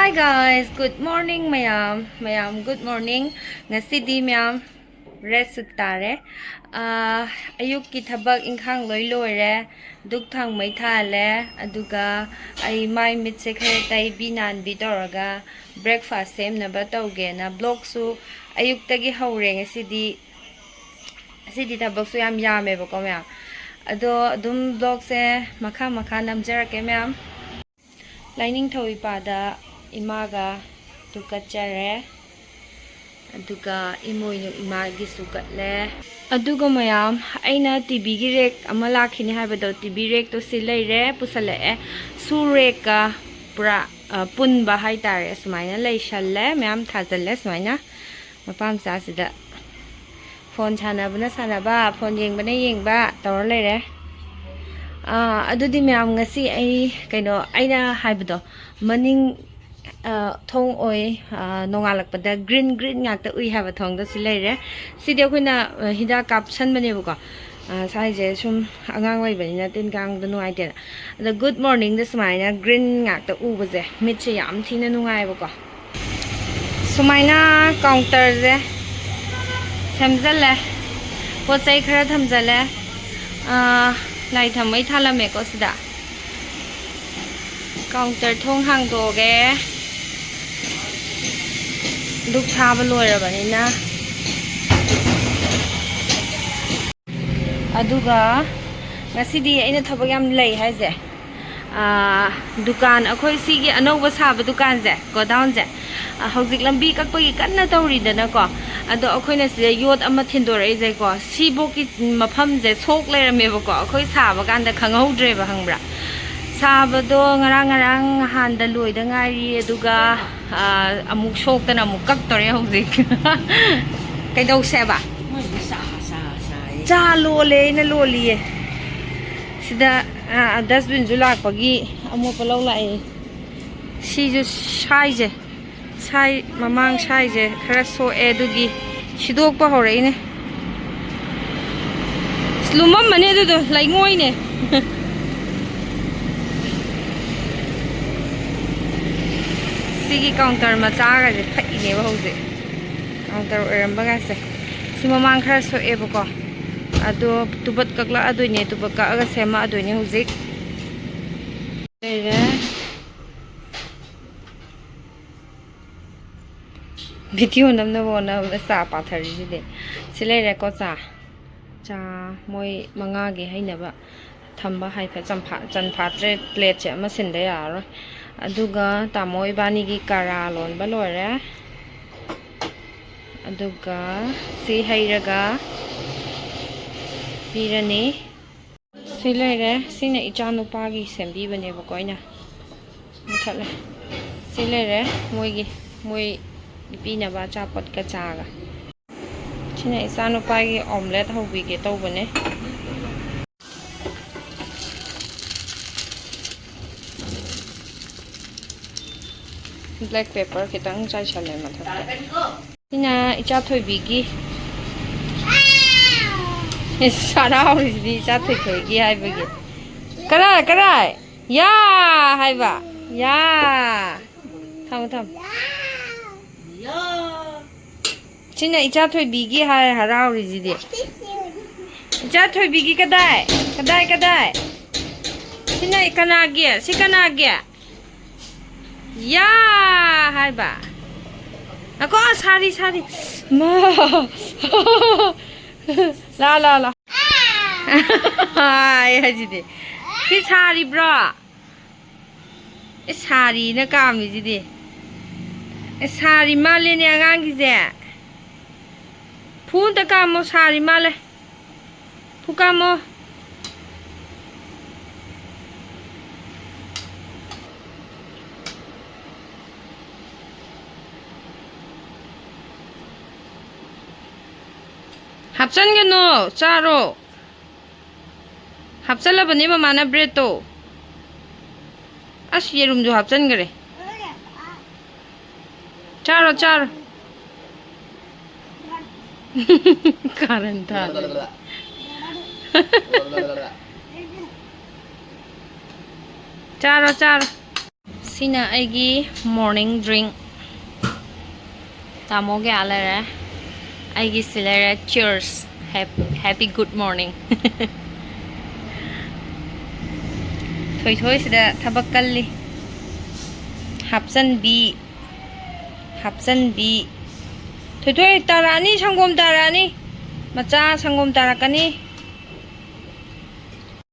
Hi guys, good morning mayam, good morning. Ngasidi mayam rest tare. Ayuk ki thabak inkhang loi loire, duk thang mai thale, aduga ai mai mit se khare tai binan bi toraga breakfast sem na ba tauge na blog su ayuk tagi hore ngasidi thabak su yam yame ba ko mayam. Ado dum blog se makha namjarake mayam. Lining thawi pada imaga tukachare aduga imoynu imagi sukatle aduga mayam aina tv gi rek ama lakhini habado tv rek to sileire pusale su rek ka pura punba haitare sumaina leishalle mayam thajalle sumaina mapam sa sida phone sanabana sanaba phone yengbana yengba tawra leire adudi mayam ngasi ai kaino aina habado maning thong oi nongalakpada green ngakta ui haba thong da sileire sidi khoina hida kapsan bane buko sai je sum angang wai bani na tin gang da nuai te the good morning this maina green ngakta u baje mit che yam thina nungai buko sumaina counter je samjale pochai khara thamjale lai thamai thalame ko sida counter thong hang doge duk thaba loirabanina aduga ngasidi aina thabak yam lei haise dukan akhoi sigi anouba saba dukan je godown je hauzik lambi kakpagi kanna tawridana ko ado akhoina sida yot ama thindorai je ko siboki mafam je sok leirame ko akhoi saba kanda khanghaudre ba hangbra Sabada ngarang handa loida ngari aduga amuk shoktana amuk kaktore hauzik kaidau seba cha lole na loliye sida dustbin ju lakpagi amuk palau lai si ju sai mamang sai je khara so edugi shidokpa hore ne slumam mane du lai ngoi ne sigi counter macha ga je phai ne ba hose counter eramba ga se sima mang khara so e bako ado tubat kakla ado ne tubat ka aga sema ado ne hose ere video namna bona sa pathari ji de silere ko cha moi manga ge haina ba thamba haifa chanpha plate che ma sin da yaro aduga tamoi bani gi kara lon ba lore aduga si hairaga pirani silere sina ichanu pa gi sembi bane ba koina muthale silere moi pina ba chapot ka chaga sina ichanu pa gi omelette hobi ge to bane black pepper kitang chai chale matha ina icha thoi bigi Sada already icha thoi gi hai bigi kara ya hai ba ya tham ya sina icha thoi bigi hai harau ri di icha thoi bigi kadai sina kana gi ya hai ba ako sari ma la ai haji de si sari bro e sari na kam ni ji de e sari male ne angang gi je phun ta kam mo sari male phu kam mo 합산 게노 짜로 합살라 버니 마나 브레토 아시 예룸 좀 합산 그래 짜로 카렌타 짜로 Sina aigi morning drink. Tamo kya lere? Aigi silere. Cheers. Happy good morning. Thoi thoi sida thabak kalli. Hapsan bi. Thoi thoi tarani sangom tarani. Macha sangom tarakani.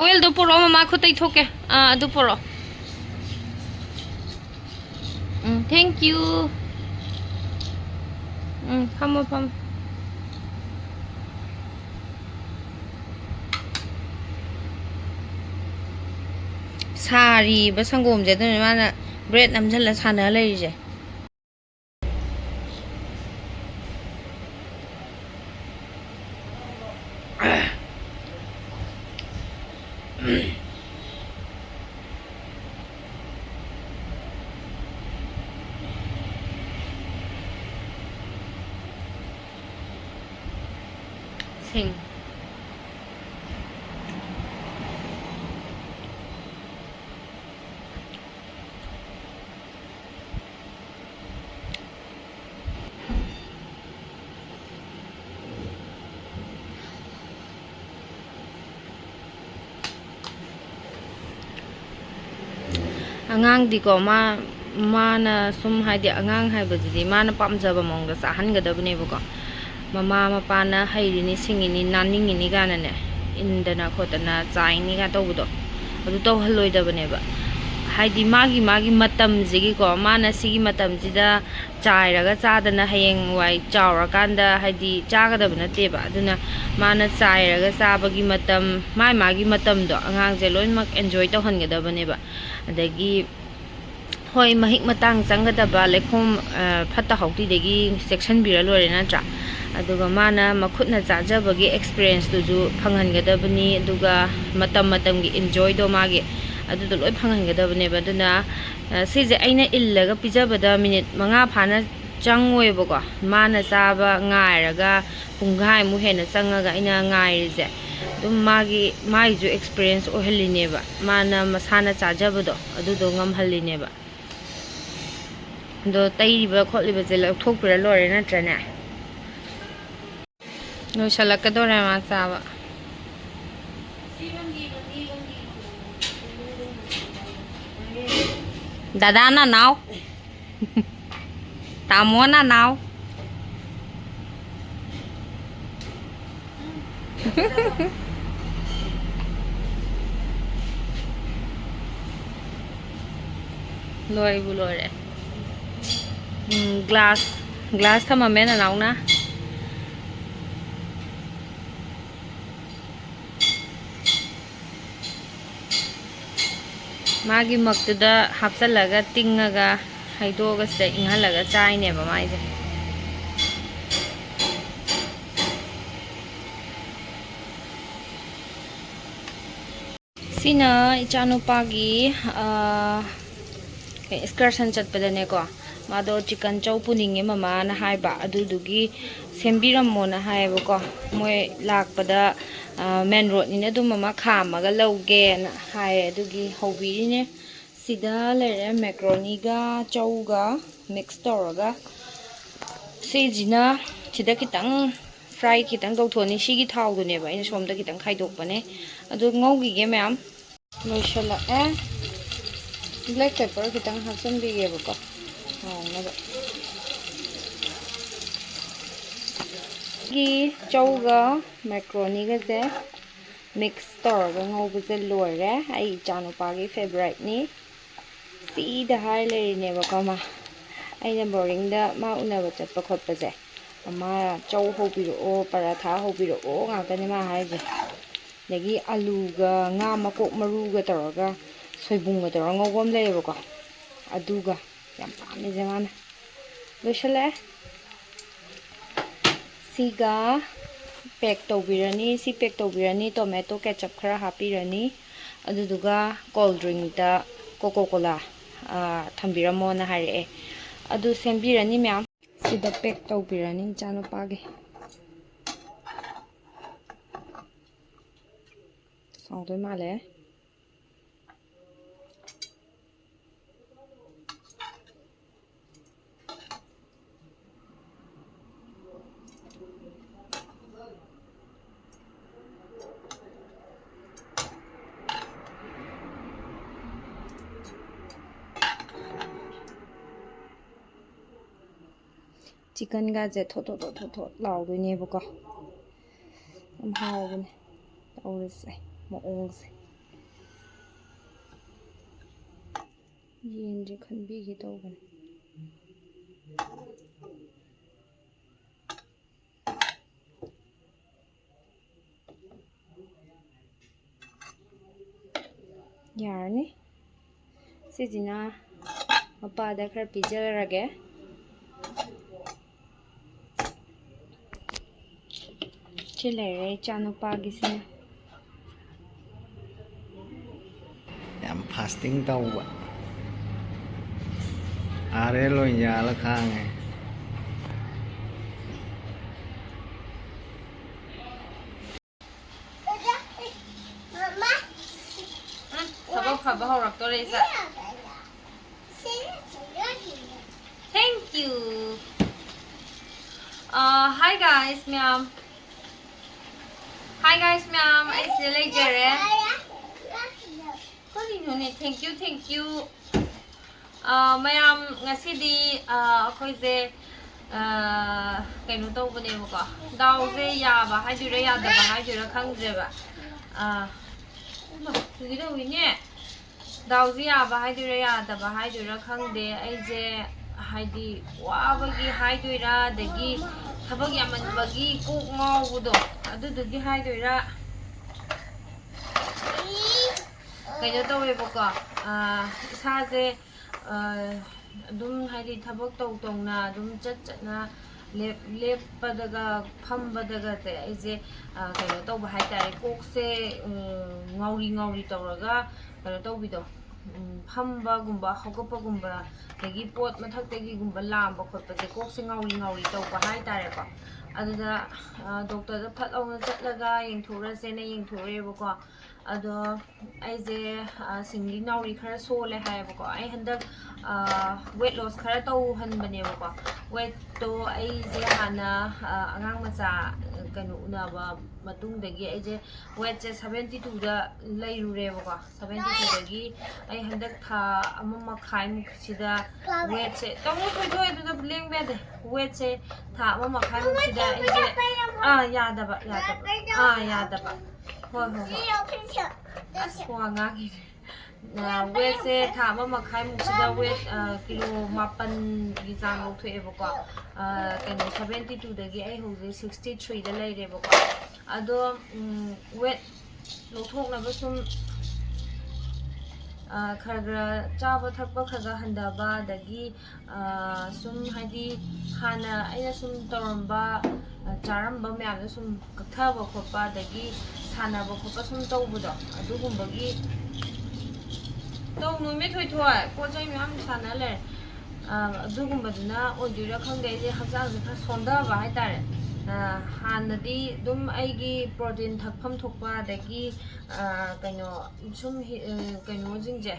Oil do puro mama khutai thoke. Do puro. Thank you. Come. Sari ba sangom je dun mana bread namjalla sana lai je. Sing. Angang di ko mana sum haidi angang haibadi mana pamjaba mongda sahangadabne buko mama mapana hairini singini naningini ganane indana khotana chaini ga tawbudo adu tawhalloidabane ba haidi magi matam jigi ko mana sigi matam jida chairaga chadana hayeng wai chawra kanda haidi chagadabna teba aduna mana chairaga chabagi matam magi matam do angang je loimak enjoy tawhangadabane ba adagi hoi mahik matang changadaba lekhom phatta hauti degi section bira lore natra aduga mana makhutna chajabagi experience tu ju phanghangadabani aduga matam gi enjoy do magi adu do loi phanghangadabane baduna sije aina illaga pijabada minute manga phana changoi bako mana chaba ngairaga punghai mu hena changaga aina ngairije dum magi ju experience ohelineba mana masana chajabado adu do ngamhallineba do taiba kholiba je lathokpira lore natrane no salakadore ma chaba dada na naw tamo na naw loi bu lore glass thama mena naw na magi maktuda hapsalaga tingaga haidoga sida inghalaga chaine ba maise sina ichanupagi excursion chatpadane ko mado chicken chow puninge mama na haiba adudugi sembirammo na haiba ko moi lakpada main road ni adu mama khamaga lauge na hai adugi hobirine sida lere macaroni ga chow ga mix toraga sejina sida kitang fry kitang tawthoni sigi thau dune ba ina somda kitang khaidokpane adu ngaugi ge ma'am loishala black pepper kitang hapsan bige ba ko gi chowga macaroni ga je mix toraga ngaubu je loire ai chanupagi favorite ni si da hai le ne ba kama ai na boring da ma unaba chatpa khotpa je ama chow hobiro o paratha hobiro o ngakani ma hai je dagi alu ga nga makok maru ga toraga soibung ga toraga ngobom le ba ko aduga yam pame je mana loishala siga pack tobirani si pack tobirani tomato ketchup khara hapirani aduduga cold drink da coca cola thambiramo na haire adu sembirani ma'am sida pack tobirani chanupagi sawdoi male chicken-gase thot laudꯣꯏꯅꯦꯕꯀꯣ ꯌꯥꯝ ꯍꯥꯎꯕꯅꯦ ꯇꯧꯔꯤꯁꯦ ꯃꯑꯣꯡꯁꯦ ꯌꯦꯟꯁꯦ ꯈꯟꯕꯤꯒꯦ ꯇꯧꯕꯅꯦ ꯌꯥꯔꯅꯤ ꯁꯤꯁꯤꯅ ꯃꯄꯥꯗ ꯈꯔ ꯄꯤꯖꯔꯒꯦ ꯁꯤ ꯂꯩꯔꯦ ꯏꯆꯥ ꯅꯨꯄꯥꯒꯤꯁꯤꯅ ꯌꯥꯝ ꯐꯥꯁꯇꯤꯡ ꯇꯧꯕ ꯑꯥꯔꯦ ꯂꯣꯏ ꯌꯥꯜꯂ ꯈꯥꯡꯉꯦꯊꯕꯛ ꯐꯕ ꯍꯧꯔꯛꯇꯣꯔꯦ ꯏꯆꯥ Thank you. Hi guys, ma'am. Hi guys, ma'am. I still like Jere. Thank you, thank you. Ma'am, ngasidi akoise kaino tawbanebako. Dawse yaba haidura yadaba haidura khangdreba. Tugida wine. Dawse yaba haidura yadaba haidura khangde aije haidi wabagi haidura dagi thabak yamanbagi kok ngawbudo adudugi haidura kaino tawebako isaje adum haidi thabak tawna adum chatna lepadaga phambadaga te aije kaino tawba haitare kokse ngauri tawraga kaino tawbido phambagumba hogapagumba dagi pot mathakdagi gumba lamba khotpase kokse ngauri tawba haitare aduda doctor da phat launa chatlaga yengthorase na yengthorebako ado aije singli nauri khara sole haibako ai handak weight loss khara taw hanbanebako weight to aije hana angang macha kanu unaba matungdagi aije weight 72 da leirurebako 72 dagi ai handak tha amma khai sida weight se tamu thoi aduda lengbede weight se tha amma khai sida aije yadaba hoi aswa ngagi weight se tha amma khai sida weight kilo 8 gi jang lothoebako kanu 72 dagi ai hoje 63 da leirebako ado weight lothoknaba sum khara chaba thakpa khaga handaba dagi sum haidi hana aina sum toramba charamba myamda sum kathaba khoppa dagi sanaba khoppa sum tawbudo adugumbagi taw no me thoi pochai myam sanale adugumbaduna odura khangde je hajang khara sondaba haitare hanadi dum aigi protein thakpham thokpa dagi kaino sum kaino jingje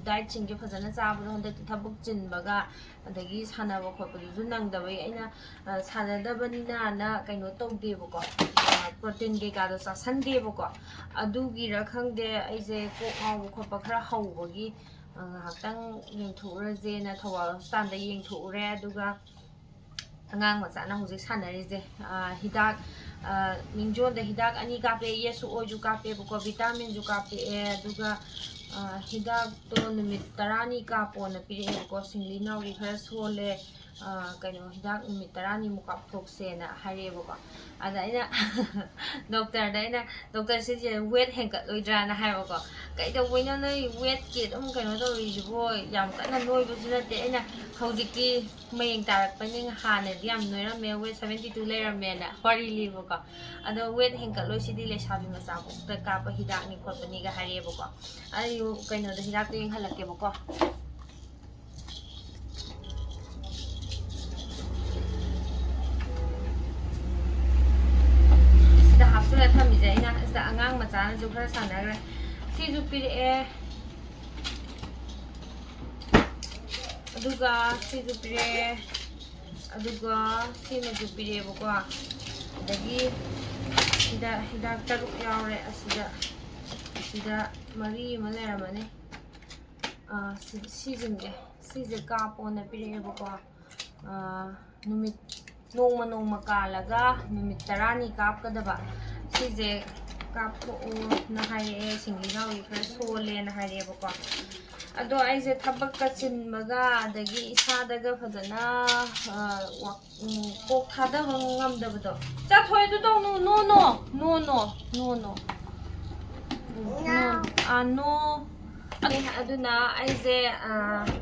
diet jingje phajana chabado honda thabuk jinbaga adagi sanaba khotpadu nangdabai aina sanadabanina na kaino tawdebako protein ge ka do sasandebako adugi ra khangde aije kok ngaw khotpa khara hawbagi haktang yengthuraje na thawal hospital da yengthure aduga angang machana hojik sanarije hidak mingjon da hidak ani kape yesu oju kape bako vitamin ju kape aduga hidak to numit 10 kapo na pire ko singli nauri khara sole kaino hidak numit 10 mu kap thokse na harebako ada ina doctor se je weight henkat loidra na haibako kaida woina noi weight ke dum kaino to rijibo yam kana noi bu jinate ina hojiki mayeng tarak paning hana diam noirame weight 72 leirame na hori libako ado weight henkat loi sidi le sabi macha ko ta kapa hidak ni khotpani ga harebako ayu kaino da hidak to yeng halake bako sida hapsula thamije ina sida angang macha na ju khara sanagre si ju pire aduga si ju pire aduga si na ju pire bako dagi hidak taruk yaure asida mari maleramane si jinge si je kapo na pire bako numit nongma kalaga numit 10 kapkadaba sije kapko na haye singigawi khara sole na harebako ado aise thabak ka chinmaga adagi isadaga phajana kok thada ngamdabado cha thoi du dong no no aduna aise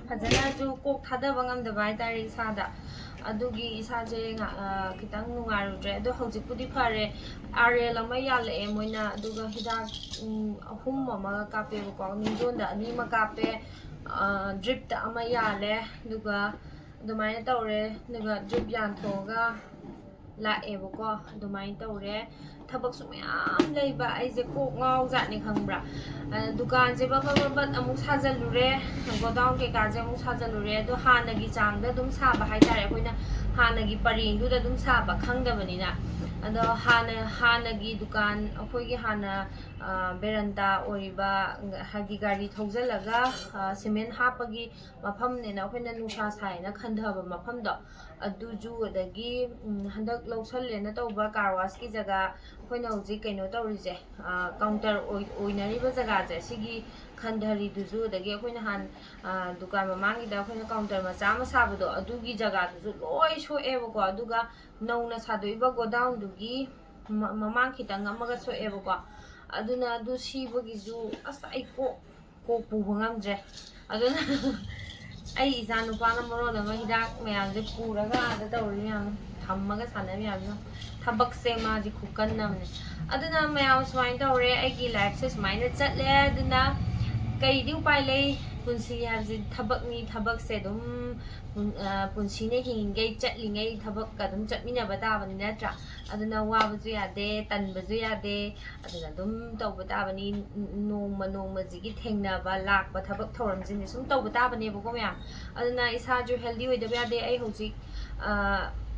phajana ju kok thada ngamdaba haitare isada adugi isaje kitang nungarudre ado hojipudi phare arel ama yale moina aduga hidak ahum ama kape ko ninjonda ani ma kape drip ta ama yale duga adumaina tawre duga drip yan thoga la eboko adumaina tawre thabak su mayam leiba aise ko ngau jani khangbra dukan je ba amuk sajalure godown ke ka je amuk sajalure do hanagi changda dum saba haitare koina hanagi paring du da dum saba khangdabanina ado hanagi dukan akhoi hana beranda oriba hagi gari thojalaga cement hapagi mafam ne na khoina nusha sai na khandhaba mafam do aduju adagi handak lawsalle na tawba karwas ki jaga khoina hoji kaino tawrije counter oinariba jaga je sigi khandhari duju adagi khoina han dukan mamangi da khoina counter macha ma sabado adugi jaga duju loi soebako aduga nauna sadoiba godown dugi mamang khitang amaga soebako aduna adu sibagi ju asai ko pubu ngamje aduna ai isa nupa na moro da ma hidak mayam je puraga ada tawri yam thammaga sanami yam thabak se ma ji khukan namne aduna mayam swain tawre ai gi life se smaina chatle aduna kai di upai lei punsi habji thabak ni thabak se dum punsi ne hingai chatlingai thabak ka dum chatmina bata bani natra aduna wa baju yade tan baju yade aduna dum tawbata bani nongma jigi thengna ba lak ba thabak thoram jini sum tawbata bani boko mya aduna isa ju healthy oi da yade ai hoji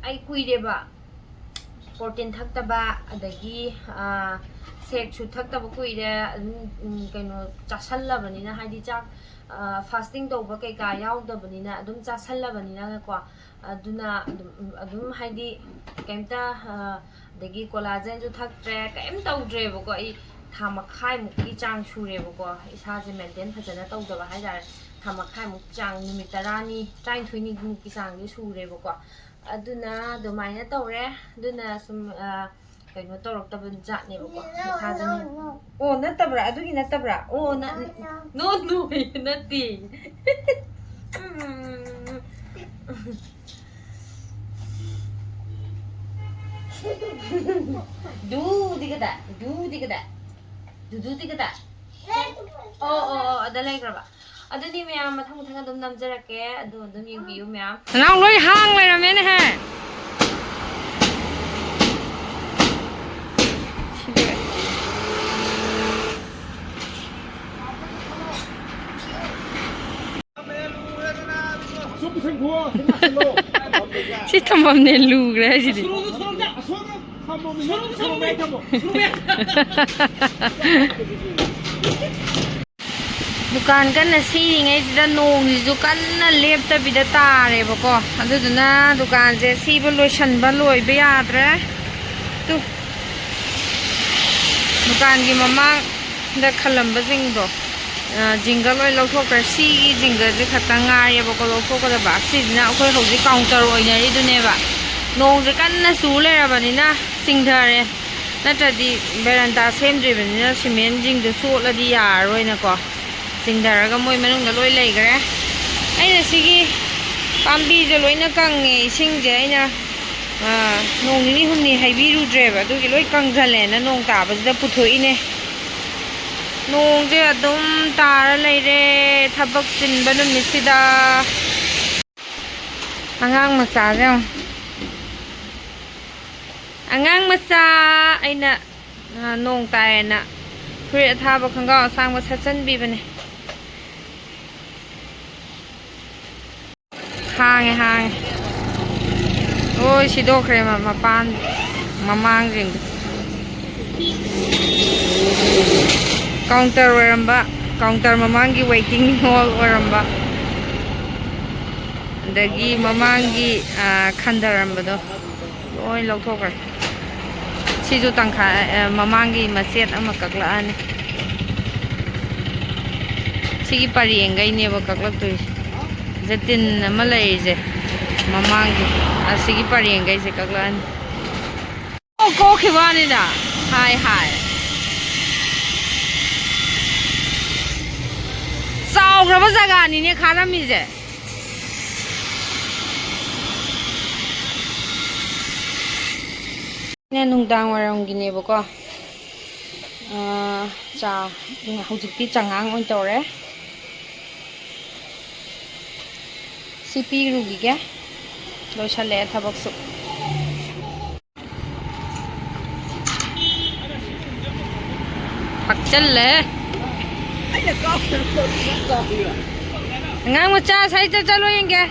ai kuire ba protein thakta ba adagi sek chu thakta ba kuire kaino chasalla bani na haidi chak fasting tawba kai ka yawda bani na adum chasalla bani na ko aduna adum haidi kemta dagi collagen ju thaktre kem tawdre bako ai thamakhai mukki chang shure bako isa je maintain phajana tawdaba haidare thamakhai muk chang numit 10 train thuini mukki chang ju shure bako aduna domaina tawre aduna sum kaino tawroktaban jatne bako isa jane oh natabra adugi natabra oh na no nati du digada oh ada lai graba adani mayam mathang adum namjarake adum yengbiu mayam nang loi hang lai ramene he si tamam ne lu gre ji dukan kan na siringai sida nong ji kan na lepta bida tare bako aduduna dukan je siba loisan ba loi be yadre tu dukan gi mamang da khalamba jingdo jinga loi lauthokra si jinga je khata ngare bako lauthokra da ba sina akhoi hoji counter oinari dune ba nong je kan na su le rabani na singthare natradi beranda semdri bani na cement jingdo soladi yaroi na ko singtharaga moi manung da loi leigre aina sigi pambi je loina kange singje aina nong ni humni haibiru dreba dugi loi kangjale na nong ta ba da puthoi ne nong je adum tara leire thabak sinba numisida angang macha je angang macha aina nong tae na free thaba khanga sang ba sachan bi bane hang oi shidoknare mapan mamang ring counter oramba counter mamangi waiting hall oramba ꯑꯗꯒꯤ ꯃꯃꯥꯡꯒꯤ ꯈꯟꯊꯔꯝꯕꯗꯣ ꯂꯣꯏ ꯂꯧꯊꯣꯛꯈ꯭ꯔꯦ ꯁꯤꯁꯨ ꯇꯪꯈꯥꯏ ꯃꯃꯥꯡꯒꯤ ꯃꯆꯦꯠ ꯑꯃ ꯀꯛꯂꯛꯑꯅꯤ ꯁꯤꯒꯤ ꯄꯔꯦꯡꯈꯩꯅꯦꯕ ꯀꯛꯂꯛꯇꯣꯏꯁꯦ ꯖꯇꯤꯟ ꯑꯃ ꯂꯩꯔꯤꯁꯦ ꯃꯃꯥꯡꯒꯤ ꯑꯁꯤꯒꯤ ꯄꯔꯦꯡꯈꯩꯁꯦ ꯀꯛꯂꯛꯑꯅꯤ ꯀꯣꯛꯈꯤꯕ ꯋꯥꯅꯤꯗ ꯍꯥꯏ ꯆꯥꯎꯈ꯭ꯔꯕ ꯖꯒꯥꯅꯤꯅꯦ ꯈꯥꯔꯝꯃꯤꯁꯦ ꯅꯨꯡꯗꯥꯡ ꯋꯥꯏꯔꯝꯒꯤꯅꯦꯕꯀꯣ ꯆꯥ ꯍꯧꯖꯤꯛꯇꯤ ꯆꯉꯥꯡ ꯑꯣꯏꯅ ꯇꯧꯔꯦ ꯁꯤ ꯄꯤꯔꯨꯈꯤꯒꯦ ꯂꯣꯏꯁꯜꯂꯛꯑꯦ ꯊꯕꯛꯁꯨ ꯐꯛꯆꯜꯂꯦ ꯑꯉꯥꯡ ꯃꯆꯥ ꯁꯥꯏꯗ ꯆꯠꯂꯣ ꯌꯦꯡꯒꯦ